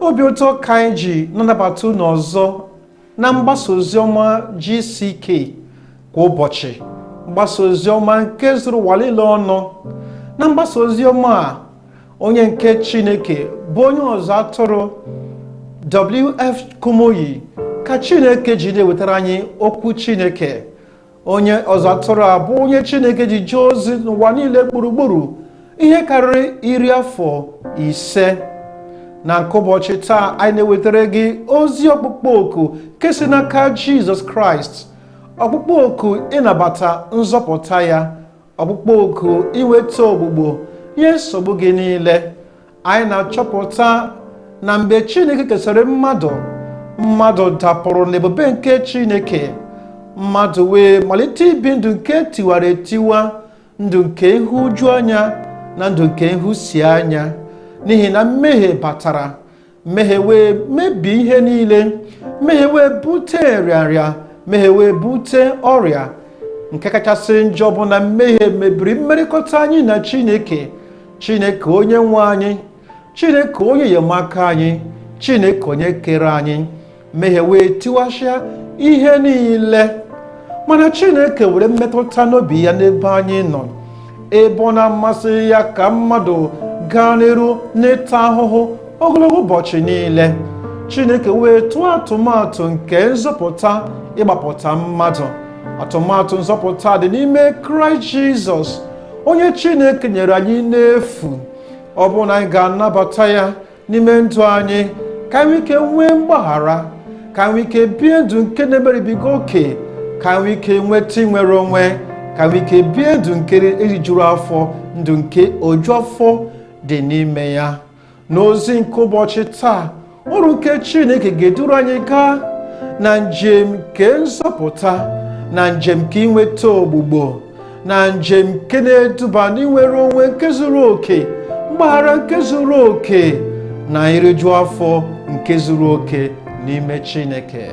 obi ụtọ ka anyị ji nọnabata unu ọzọ na mgbasa oziọma GCK kwa ụbọchị, mgbasa oziọma nke zuru ụwa niile ọnụ. Na mgbasa oziọma a, onye nke Chineke bụ onye ọzọ atụrụ W.F. Kumoyi ka Chineke ji na-ewetara anyị okwu Chineke. Onye ọzọ atụrụ a bụ onye Chineke ji jee ozi n'ụwa niile gburugburu ihe karịrị 15. Na nke ụbọchị taa, anyị na-ewetara gị ozi ọkpụkpọ oku nke si n'aka Jizọs Kraịst, ọkpụkpọ oku ịnabata nzọpụta ya, ọkpụkpọ oku inweta ogbugbo nye nsogbu gị niile. Anyị na-achọpụta na mgbe Chineke kesara mmadụ dapụrụ n'ebube nke Chineke, mmadụ wee malite ibi ndụ nke tiwara etiwa, ndụ nke nhụju anya na ndụ nke nhụsi anya. N'ihi na mmehie batara, mmehie wee mebie ihe niile, mmehie wee bute nrịanrịa, mmehie wee bute ọrịa. Nke kachasị njọ bụ na mmehie mebiri mmerịkọta anyị na Chineke, Chineke onye nwe anyị, Chineke onye enyemaka anyị, Chineke onye kere anyị. Mmehie wee tiwasịa ihe niile. Mana Chineke were mmetụta n'obi ya n'ebe anyị nọ, ebe ọ na-amasị ya ka mmadụ gaa n'iru n'ịta ahụhụ ogologo ụbọchị niile. Chineke wee tụọ atụmatụ nke nzọpụta ịgbapụta mmadụ. Atụmatụ nzọpụta dị n'ime Kraịst Jizọs, onye Chineke nyere anyị n'efu. Ọ bụrụ na anyị ga-anabata ya n'ime ndụ anyị, ka anyị ike nwee mgbaghara, ka anyị ike bie ndụ nke na-emeribiga oke, ka anyị ike nweta inwere onwe, ka anyị ike bie ndụ nke erijuru afọ, ndụ nke oju afọ dị n'ime ya. N'ozi nke ụbọchị taa, ọrụ nke Chineke ga-eduru anyị gaa na njem nke nzọpụta, na njem nke inweta ogbugbo, na njem nke na-eduba n'inwere onwe nke zuru oke, mgbaghara nke zuru oke, na iriju afọ nke zuru oke n'ime Chineke.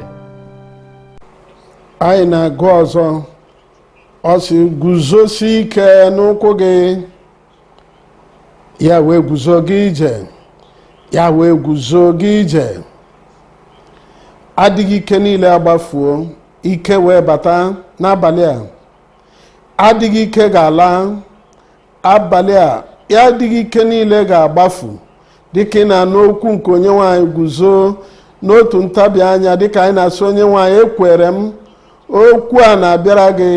Anyị na-agụ ọzọ, ọ sị guzosi ike n'ụkwụ gị, ya wee guzo gị ije, ya wee guzo gị ije. Adịghị ike niile agbafuo, ike wee bata n'abalị a. Adịghị ike ga-ala abalị a, ya adịghị ike niile ga-agbafu. Dịka ị na-anụ okwu nke onye nwanyị, guzo n'otu ntabi anya, dịka anyị na-asị onye nwanyị, ekwere m okwu a na-abịara gị,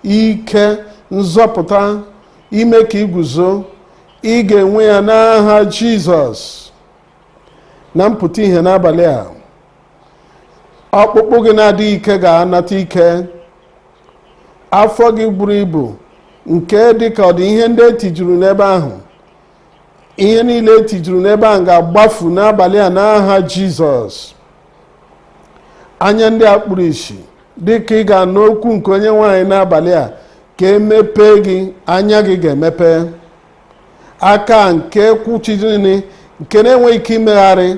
ike nzọpụta ime ka iguzo, ị ga-enwe ya n'aha Jizọs. Na mpụta ihe n'abalị a, ọkpụkpụ gị na-adịghị ike ga-anata ike. Afọ gị buru ibu nke dịka ọ dị ihe ndị etijuru n'ebe ahụ, ihe niile etijuru n'ebe ahụ ga-agbafu n'abalị a n'aha Jizọs. Anya ndị a kpuru ìsì, dịka ị ga-anụ okwu nke onye nwanyị n'abalị a, ka emepe gị, anya gị ga-emepe. Aka nke kwuchiri nke na-enweghị ike imegharị,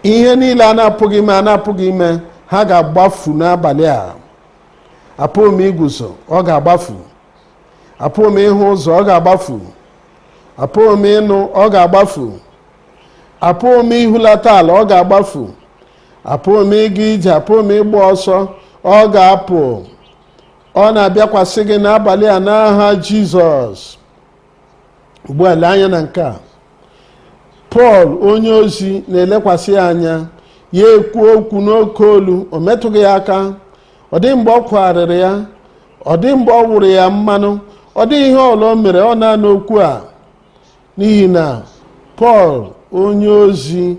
ihe niile a na-apụghị ime, ha ga-agbafu n'abalị a. Apụghị m iguzo, ọ ga-agbafu. Apụghị m ịhụ ụzọ, ọ ga-agbafu. Apụghị m ịnụ, ọ ga-agbafu. Apụghị m ihulata ala, ọ ga-agbafu. Apụghị m ịga ije, apụghị m ịgba ọsọ, ọ ga-apụ. Ọ na-abịakwasị gị n'abalị a n'aha Jizọs. Ugbu a, lee anya na nke a. Pọl onye ozi na-elekwasị ya anya, ya ekwu okwu n'oke olu, o metụghị ya aka. Ọ dị mgbe ọ kwagharịrị ya, ọ dị mgbe ọ wụrụ ya mmanụ, ọ dị ihe ọla o mere, ọ na-anụ okwu a. N'ihi na Pọl onye ozi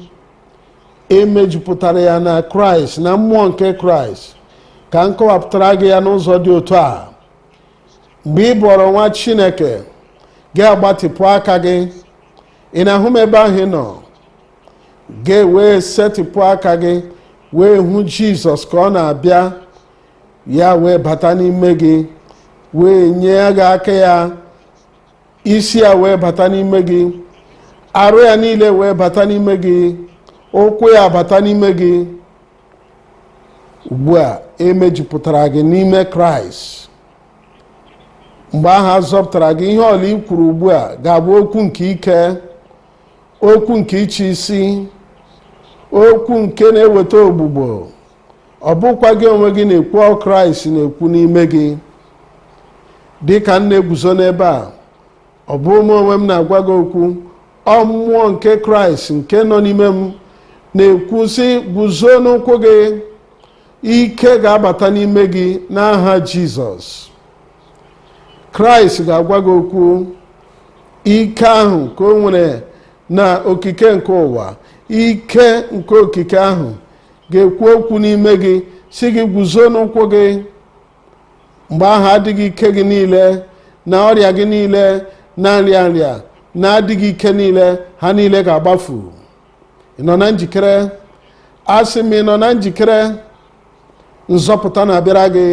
emejupụtara ya na Kraịst, na mmụọ nke Kraịst. Ka m kọwapụtara gị ya n'ụzọ dị otu a. Mgbe ị bụrụ nwa Chineke, gị agbatịpụ aka gị. Ị na-ahụ m ebe ahụ ị nọ? Gị wee setịpụ aka gị, wee hụ Jizọs ka ọ na-abịa, ya wee bata n'ime gị, wee nye gị aka ya, isi ya wee bata n'ime gị, arụ ya niile wee bata n'ime gị, ụkwụ ya bata n'ime gị. Ugbu a, emejupụtara gị n'ime Kraịst. Mgbe ahụ azọpụtara gị, ihe ọla i kwuru ugbu a ga-abụ okwu nke ike. okwu nke ịchị isi, okwu nke na-eweta ogbugbo. Ọ bụkwa gị onwe gị na-ekwu, Kraịst na-ekwu n'ime gị. Dịka m na-eguzo n'ebe a, ọ bụ m onwe m na-agwa gị okwu, ọ mmụọ nke Kraịst nke nọ n'ime m na-ekwu sị, guzo n'ụkwụ gị, ike ga-abata n'ime gị n'aha Jizọs. Kraịst ga-agwa gị okwu, ike ahụ ka o nwere na okike nke ụwa, ike nke okike ahụ ga-ekwu okwu n'ime gị si gị guzo n'ụkwụ gị. Mgbe ahụ adịghị ike gị niile na ọrịa gị niile na nrịanrịa na adịghị ike niile, ha niile ga-agbafu. Ị nọ na njikere? Asị m, ị nọ na njikere? Nzọpụta na-abịara gị,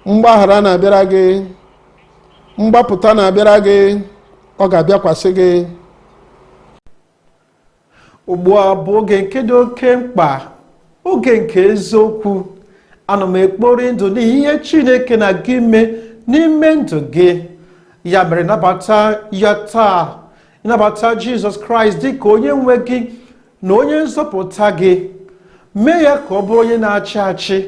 mgbaghara na-abịara gị, mgbapụta na-abịara gị, ọ ga-abịakwasị gị. Ugbu a bụ oge nke dị oke mkpa, oge nke eziokwu. Ana m ekpori ndụ n'ihe Chineke na gị mee n'ime ndụ gị. Ya mere, nabata ya taa, nabata Jizọs Kraịst dị ka onye nwe gị na onye nzọpụta gị. Mee ya ka ọ bụrụ onye na-achị achị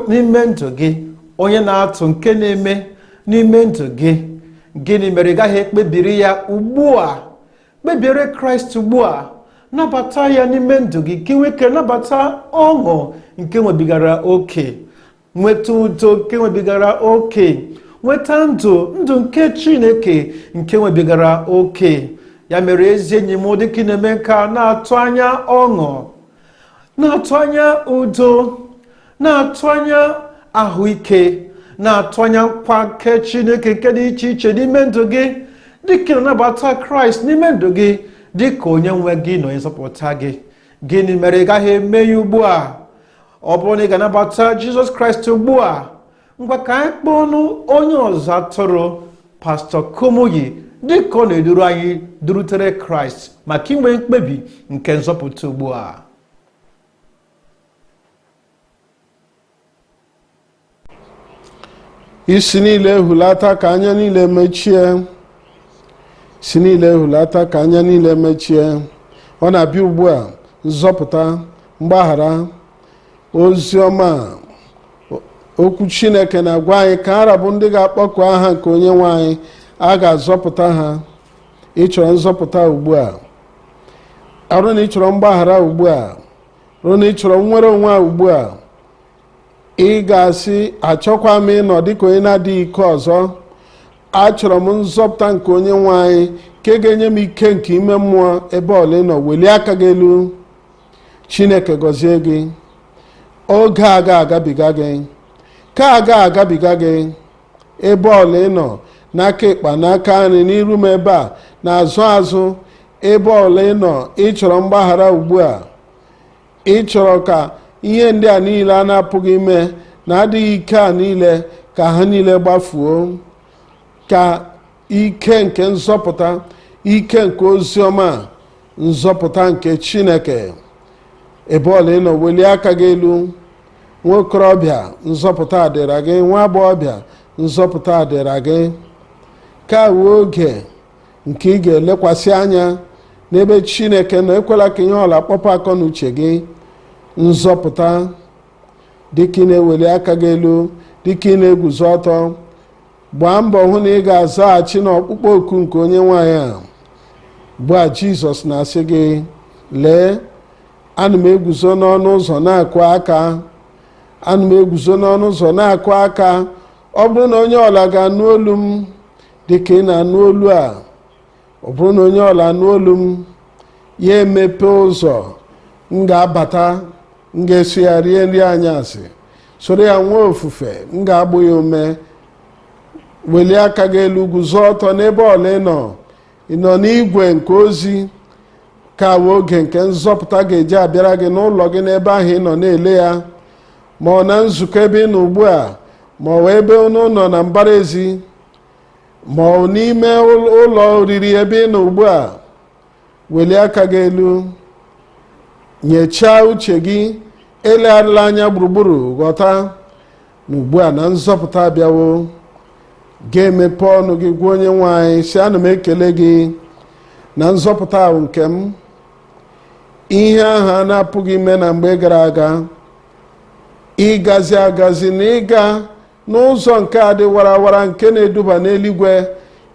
n'ime ndụ gị, onye na-atụ nke na-eme n'ime ndụ gị. Gịnị mere ị gaghị ekpebiri ya ugbu a? Kpebire Kraịst ugbu a, nabata ya n'ime ndụ gị, ka ị nwee ike nabata ọṅụ nke nwebigara oke, nweta udo nke nwebigara oke, nweta ndụ nke Chineke nke nwebigara oke. Ya mere, ezi enyi m, dịka ị na-eme nka, na-atụ anya ọṅụ, na-atụ anya udo, na-atụ anya ahụike, na-atụ anya nkwa nke Chineke nke dị iche iche n'ime ndụ gị, dịka ị na-anabata Kraịst n'ime ndụ gị dịka onye nwe gị na onye nzọpụta gị. Gịnị mere ị gaghị eme ya ugbu a? Ọ bụrụ na ị ga-anabata Jizọs Kraịst ugbu a, ngwa ka anyị kpọọ ọnụ onye ọzọ atụrụ, Pastọ Kumuyi, dịka ọ na-eduru anyị durutere Kraịst maka inwe mkpebi nke nzọpụta ugbu a. Isi niile hulata, ka anya niile mechie. Isi niile hulata, ka anya niile mechie. Ọ na-abịa ugbu a, nzọpụta, mgbaghara, ozi ọma. Okwu Chineke na-agwa anyị ka ara bụ ndị ga-akpọku aha nke onye nwe anyị, a ga-azọpụta ha. Ị chọrọ nzọpụta ugbu a? Arụ na ị chọrọ mgbaghara ugbu a? Arụ na ị chọrọ nnwere onwe a ugbu a? Ị ga-asị, achọkwa m ịnọ dịka onye na-adịghị ike ọzọ. Achọrọ m nzọpụta nke onye nwe anyị, nke ga-enye m ike nke ime mmụọ. Ebe ọla ị nọ, welie aka gị elu. Chineke gọzie gị. Oge a ga-agabiga gị, ka agabiga gị. Ebe ọla ị nọ, n'aka ịkpa, n'aka nri, n'iru m ebe a, n'azụ azụ, ebe ọla ị nọ, ị chọrọ mgbaghara ugbu a. Ị chọrọ ka ihe ndị a niile a na-apụghị ime na adịghị ike a niile, ka ha niile gbafuo. Ka ike nke nzọpụta, ike nke ozi ọma, nzọpụta nke Chineke. Ebe ọla ị nọ, welie aka gị elu. Nwa okorobịa, nzọpụta adịra gị. Nwa agbọghọbịa, nzọpụta adịra gị. Ka wee oge nke ị ga-elekwasị anya n'ebe Chineke nọ. Ekwela ka ihe ọla kpọpụ akọ n'uche gị. Nzọpụta, dịka ị na-eweli aka gị elu, dịka ị na-eguzo ọtọ, gbaa mbọ hụ na ị ga-azaghachi n'ọkpụkpọ oku nke onye nwanyị a. Ugbu a Jizọs na-asị gị, lee, ana m eguzo n'ọnụ ụzọ na-akụ aka. Ana m eguzo n'ọnụ ụzọ na-akụ aka. Ọ bụrụ na onye ọla ga-anụ olu m dịka ị na-anụ olu a, ọ bụrụ na onye ọla anụ olu m, ya emepe ụzọ, m ga-abata, m ga-eso ya rie nri anyasị, soro ya nwee ofufe, m ga-agbụ ya ume. Welie aka gị elu, guzo ọtọ n'ebe ọla ị nọ. Ị nọ n'igwe nke ozi, ka oge nke nzọpụta ga-eji abịara gị n'ụlọ gị, n'ebe ahụ ị nọ na-ele ya, ma ọ na nzukọ ebe ị nọ ugbu a, ma ọ ebe unu nọ na mbara ezi, ma ọ n'ime ụlọ oriri ebe ị nọ ugbu a. Welie aka gị elu, nyechaa uche gị, elegharịla anya gburugburu, ghọta na ugbu a na nzọpụta abịawo. Ga-emepe ọnụ gị, gwa onye nwe anyị, si, ana m ekele gị na nzọpụta ahụ nke m. Ihe ahụ a na-apụghị ime na mgbe gara aga, ịgazi agazi na ịga n'ụzọ nke a dị warawara nke na-eduba n'eluigwe,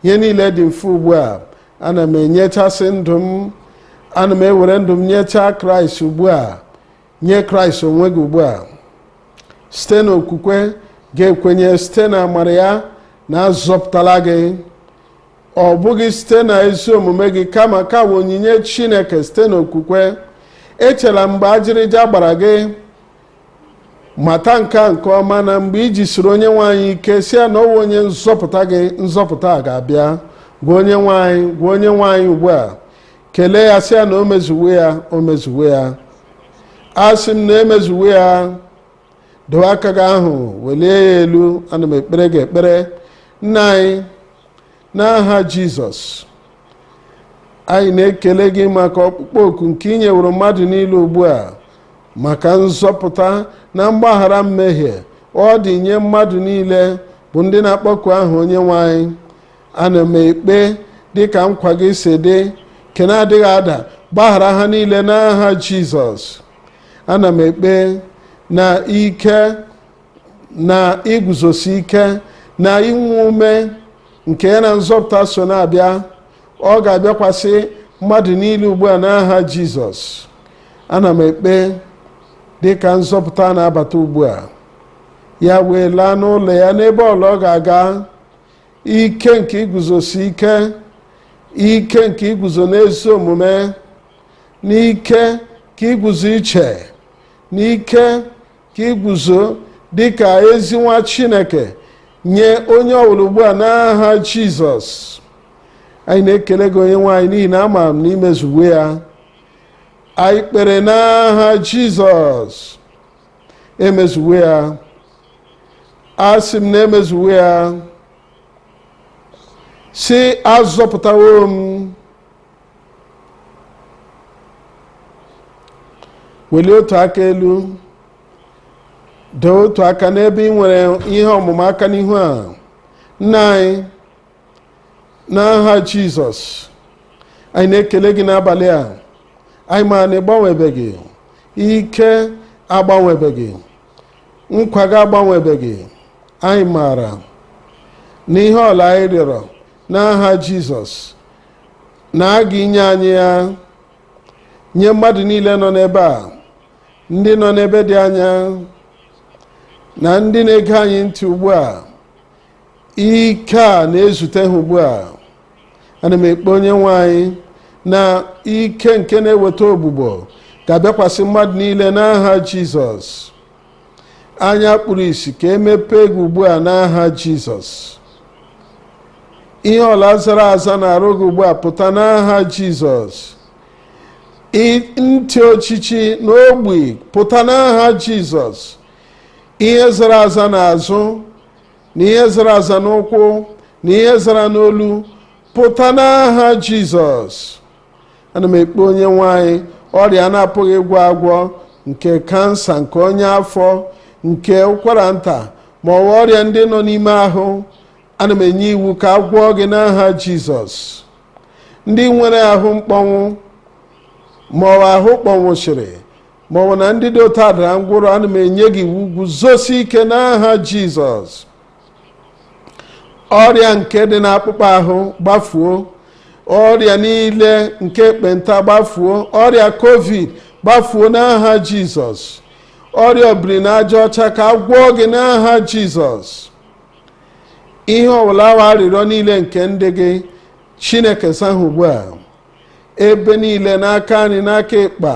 ihe niile dị mfe ugbu a. Ana m enyechasị ndụ m, ana m ewere ndụ m nyechaa Kraịst ugbu a, nye Kraịst onwe gị ugbu a. Site n'okwukwe ga-ekwenye site na amara ya na azọpụtala gị, ọ bụghị site na ezi omume gị, kama ka bụ onyinye Chineke site n'okwukwe. Echela mgbe ajịrịja gbara gị, mata nke ọma na mgbe iji siri onye nwanyị ike si ya na ọwụ onye nzọpụta gị, nzọpụta a ga-abịa. Gwa onye nwanyị ugbu a, kelee ya si ya na o mezuwe ya, o mezuwe ya. Asị m na emezuwe ya, dowe aka gị ahụ, welie ya elu. Ana m ekpere gị ekpere. Nna anyị, n'aha Jizọs, anyị na-ekele gị maka ọkpụkpọ oku nke ị nyeworo mmadụ niile ugbu a, maka nzọpụta na mgbaghara mmehie. Ọ dị nye mmadụ niile bụ ndị na-akpọku aha onye nwanyị. Ana m ekpe dịka nkwa gị si dị, nke na-adịghị ada, gbaghara ha niile n'aha Jizọs. Ana m ekpe na ike na iguzosi ike na inwe ume nke ya na nzọpụta so na-abịa, ọ ga-abịakwasị mmadụ niile ugbu a n'aha Jizọs. Ana m ekpe dịka nzọpụta na-abata ugbu a, ya wee laa n'ụlọ ya n'ebe ọla ọ ga-aga. Ike nke iguzosi ike, ike nke iguzo n'ezi omume, n'ike ka iguzo iche, n'ike ka iguzo dịka ezi nwa Chineke nye onye ọbụla ugbu a n'aha Jizọs. Anyị na-ekele gị onye nwanyị n'ihi na ama m na imezuwe ya. Anyị kpere n'aha Jizọs, emezuwe ya. Asị m na emezuwe ya. Si azọpụtawo m. Welie otu aka elu, dee otu aka n'ebe ị nwere ihe ọmụma aka n'ihu a. Nna anyị, n'aha Jizọs, anyị na-ekele gị n'abalị a. Anyị ma na ịgbanwebeghị, ike agbanwebeghị, nkwa gị agbanwebeghị. Anyị maara na ihe ọla anyị rịọrọ n'aha Jizọs na a ga-inye anyị ya, nye mmadụ niile nọ n'ebe a, ndị nọ n'ebe dị anya na ndị na-ege anyị ntị ugbu a. Ike a na-ezute ha ugbu a. Ana m ekpe onye nwe anyị na ike nke na-eweta ogbugbo ga-abịakwasị mmadụ niile n'aha Jizọs. Anya kpuru isi ka emepee gị ugbu a n'aha Jizọs. Ihe ọla zara aza na-arụ gị ugbu a pụta n'aha Jizọs. Ntị ochichi na ogbi pụta n'aha Jizọs. Ihe zara aza n'azụ na ihe zara aza n'ụkwụ na ihe zara n'olu pụta n'aha Jizọs. Ana m ekpe onye nwanyị ọrịa na-apụghị ịgwọ agwọ, nke kansa, nke onye afọ, nke ụkwara nta, ma ọ bụ ọrịa ndị nọ n'ime ahụ. Ana m enye iwu ka a gwọọ gị n'aha Jizọs. Ndị nwere ahụ mkpọnwụ, ma ọ bụ ahụ kpọnwụchiri, ma ọ bụ na ndị dị otu a dara ngwụrọ, ana m enye gị iwu guzosi ike n'aha Jizọs. Ọrịa nke dị n'akpụkpọ ahụ gbafuo, ọrịa niile nke ekpenta gbafuo, ọrịa COVID gbafuo n'aha Jizọs. Ọrịa obiri na aja ọcha ka a gwọọ gị n'aha Jizọs. Ihe ọbụla awa arịrịọ niile nke ndị gị, Chineke saha ugbu a. Ebe niile, n'aka nri, n'aka ịkpa,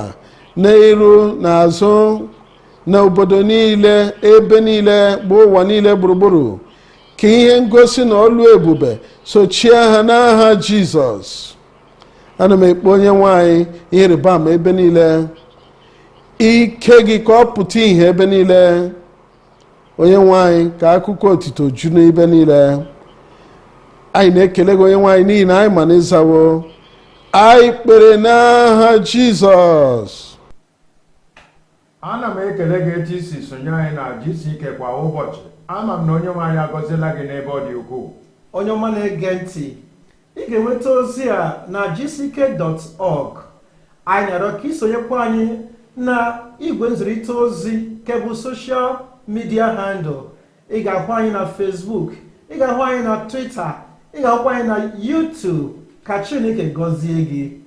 n'iru, n'azụ, na obodo niile, ebe niile bụ ụwa niile gburugburu, ka ihe ngosi na ọlụ ebube sochie ha n'aha Jizọs. Ana m ekpe onye nwanyị ihe ịrịba ama ebe niile, ike gị ka ọ pụta ihe ebe niile. Onye nwanyị, ka akụkọ otito ju n'ebe niile. Anyị na-ekele gị onye nwanyị n'ihi na anyị ma na ịzawo. Anyị kpere n'aha Jizọs. Ana m ekele gị etu isi sonye anyị na GCK kwa ụbọchị. Ama m na onye nwe anyị agọziela gị n'ebe ọ dị ukwuu. Onye ọma na-ege ntị, ị ga-enweta ozi a na gck.org. anyị na-arịọ ka isonyekwa anyị na igwe nzirịta ozi nke bụ social media handle. ị ga-ahụ anyị na Facebook, ị ga-ahụ anyị na Twitter, ị ga-ahụkwa anyị na YouTube. Ka Chineke gọzie gị.